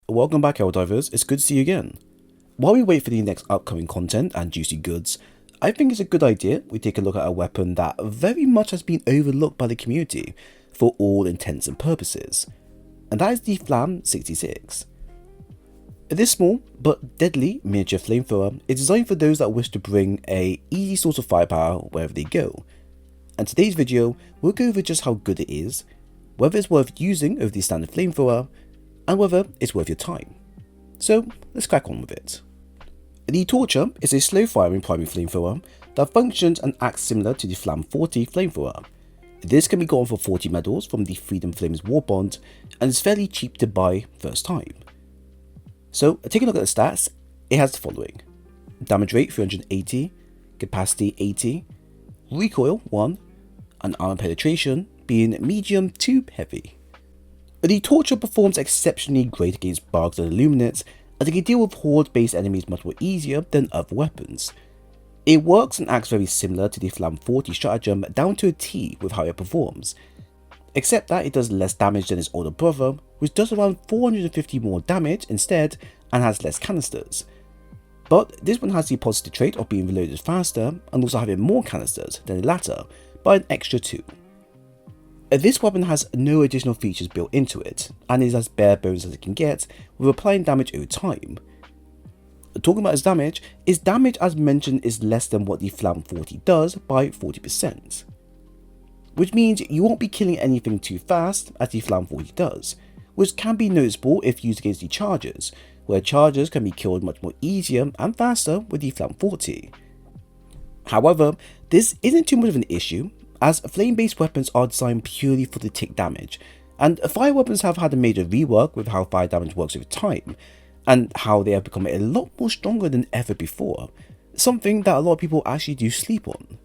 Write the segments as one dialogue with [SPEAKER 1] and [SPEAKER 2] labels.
[SPEAKER 1] Welcome back, HellDivers. It's good to see you again. While we wait for the next upcoming content and juicy goods, I think it's a good idea we take a look at a weapon that very much has been overlooked by the community for all intents and purposes, and that is the Flam-66. This small but deadly miniature flamethrower is designed for those that wish to bring a easy source of firepower wherever they go, and today's video we'll go over just how good it is, whether it's worth using over the standard flamethrower, and whether it's worth your time. So let's crack on with it. The Torcher is a slow firing primary flamethrower that functions and acts similar to the Flam-40 flamethrower. This can be gotten for 40 medals from the Freedom Flames warbond and is fairly cheap to buy first time. So taking a look at the stats, it has the following: damage rate 380, capacity 80, recoil 1, and armor penetration being medium to heavy. The Torcher performs exceptionally great against bugs and illuminates, as it can deal with horde-based enemies much more easier than other weapons. It works and acts very similar to the Flam-40 stratagem down to a T with how it performs, except that it does less damage than its older brother, which does around 450 more damage instead and has less canisters. But this one has the positive trait of being reloaded faster and also having more canisters than the latter by an extra 2. This weapon has no additional features built into it, and is as bare bones as it can get, with applying damage over time. Talking about its damage as mentioned is less than what the Flam-40 does by 40%. Which means you won't be killing anything too fast as the Flam-40 does, which can be noticeable if used against the chargers, where chargers can be killed much more easier and faster with the Flam-40. However, this isn't too much of an issue, as flame-based weapons are designed purely for the tick damage, and fire weapons have had a major rework with how fire damage works over time, and how they have become a lot more stronger than ever before, something that a lot of people actually do sleep on.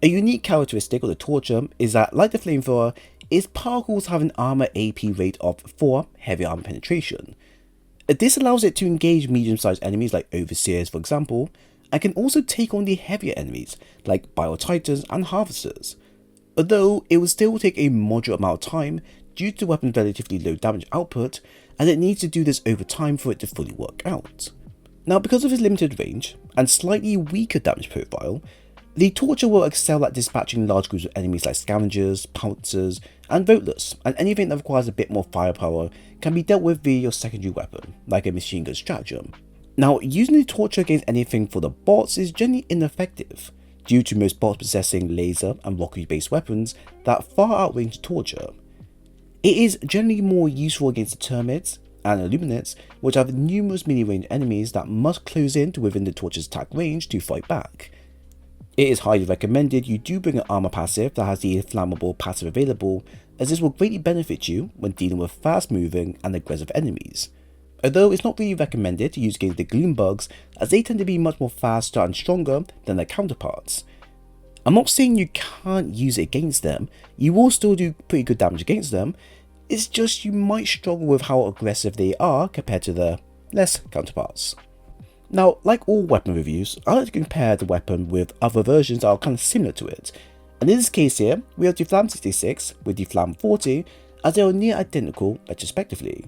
[SPEAKER 1] A unique characteristic of the Torcher is that, like the flamethrower, its particles have an armor AP rate of 4 heavy armor penetration. This allows it to engage medium-sized enemies like overseers for example, and can also take on the heavier enemies like bio-titans and harvesters, although it will still take a moderate amount of time due to the weapon's relatively low damage output, and it needs to do this over time for it to fully work out. Now, because of its limited range and slightly weaker damage profile, the Torcher will excel at dispatching large groups of enemies like scavengers, pouncers, and voteless, and anything that requires a bit more firepower can be dealt with via your secondary weapon, like a machine gun stratagem. Now, using the Torcher against anything for the bots is generally ineffective, due to most bots possessing laser and rocket based weapons that far outrange the Torcher. It is generally more useful against the termites and illuminates, which have numerous mini-range enemies that must close in to within the Torcher's attack range to fight back. It is highly recommended you do bring an armor passive that has the inflammable passive available, as this will greatly benefit you when dealing with fast moving and aggressive enemies. Although it's not really recommended to use against the gloom bugs, as they tend to be much more faster and stronger than their counterparts. I'm not saying you can't use it against them, you will still do pretty good damage against them, it's just you might struggle with how aggressive they are compared to their less counterparts. Now, like all weapon reviews, I like to compare the weapon with other versions that are kind of similar to it, and in this case here, we have the Flam-66 with the Flam-40, as they are near identical retrospectively.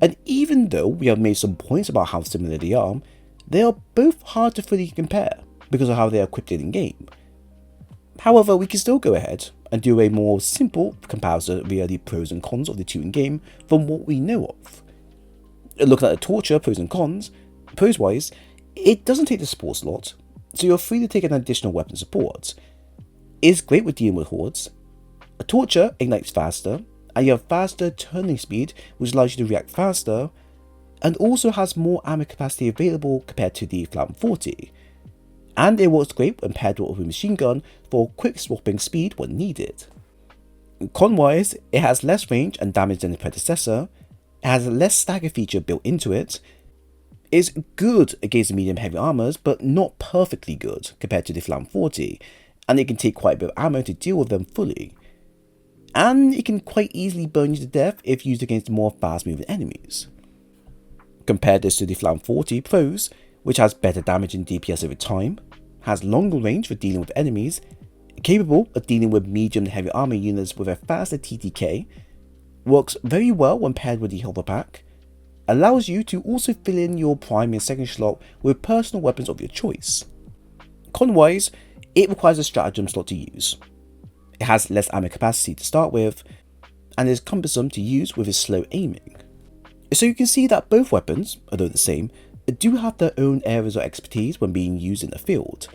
[SPEAKER 1] And even though we have made some points about how similar they are both hard to fully compare because of how they are equipped in game. However, we can still go ahead and do a more simple comparison via the pros and cons of the two in game from what we know of. Looking at the Torcher pros and cons, pros wise, it doesn't take the support slot, so you're free to take an additional weapon support. It's great with dealing with hordes. A Torcher ignites faster, and you have faster turning speed, which allows you to react faster, and also has more ammo capacity available compared to the Flam-40. And it works great when paired with a machine gun for quick swapping speed when needed. Con-wise, it has less range and damage than its predecessor, it has a less stagger feature built into it, it's good against the medium heavy armors, but not perfectly good compared to the Flam-40, and it can take quite a bit of ammo to deal with them fully. And it can quite easily burn you to death if used against more fast moving enemies. Compare this to the Flam-40 pros, which has better damage and DPS over time, has longer range for dealing with enemies, capable of dealing with medium to heavy armor units with a faster TTK, works very well when paired with the Helper Pack, allows you to also fill in your prime and second slot with personal weapons of your choice. Con-wise, it requires a stratagem slot to use. It has less ammo capacity to start with, and is cumbersome to use with its slow aiming. So you can see that both weapons, although the same, do have their own areas of expertise when being used in the field.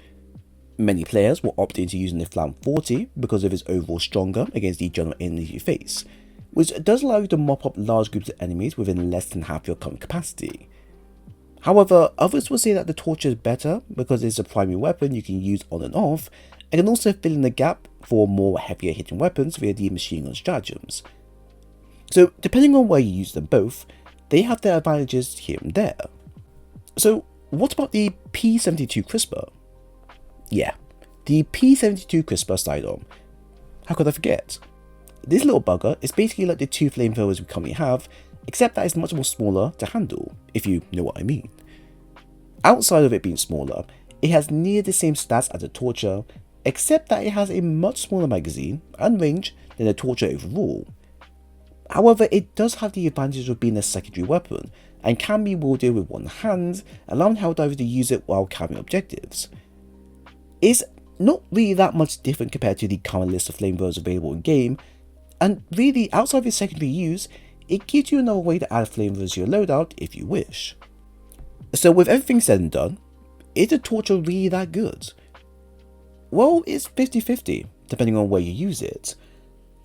[SPEAKER 1] Many players will opt into using the Flam-40 because of its overall stronger against the general enemies you face, which does allow you to mop up large groups of enemies within less than half your current capacity. However, others will say that the Torcher is better because it's a primary weapon you can use on and off, and can also fill in the gap for more heavier hitting weapons via the machine gun stratagems. So depending on where you use them both, they have their advantages here and there. So what about the P72 Crisper? Yeah, the P72 Crisper sidearm. How could I forget? This little bugger is basically like the two flamethrowers we currently have, except that it's much more smaller to handle, if you know what I mean. Outside of it being smaller, it has near the same stats as a Torcher, except that it has a much smaller magazine and range than a Torcher overall. However, it does have the advantage of being a secondary weapon, and can be wielded with one hand, allowing HellDivers to use it while carrying objectives. It's not really that much different compared to the current list of flamethrowers available in game, and really outside of its secondary use, it gives you another way to add flamethrowers to your loadout if you wish. So with everything said and done, is the Torcher really that good? Well, it's 50-50, depending on where you use it.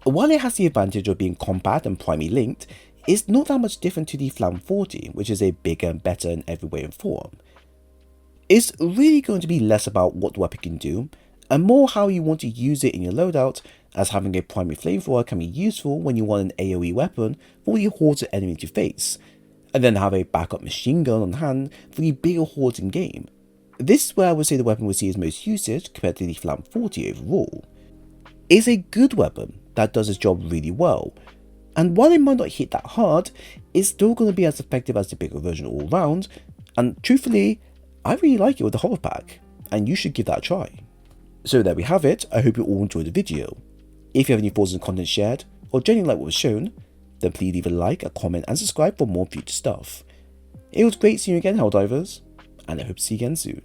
[SPEAKER 1] While it has the advantage of being compact and primary linked, it's not that much different to the Flam-40, which is a bigger and better in every way and form. It's really going to be less about what the weapon can do, and more how you want to use it in your loadout, as having a primary flamethrower can be useful when you want an AoE weapon for the hordes of enemies you face, and then have a backup machine gun on hand for the bigger hordes in game. This is where I would say the weapon will see its most usage compared to the Flam-40 overall. It's a good weapon that does its job really well, and while it might not hit that hard, it's still going to be as effective as the bigger version all round, and truthfully, I really like it with the hover pack, and you should give that a try. So there we have it. I hope you all enjoyed the video. If you have any thoughts on the content shared, or genuinely like what was shown, then please leave a like, a comment and subscribe for more future stuff. It was great seeing you again, HellDivers, and I hope to see you again soon.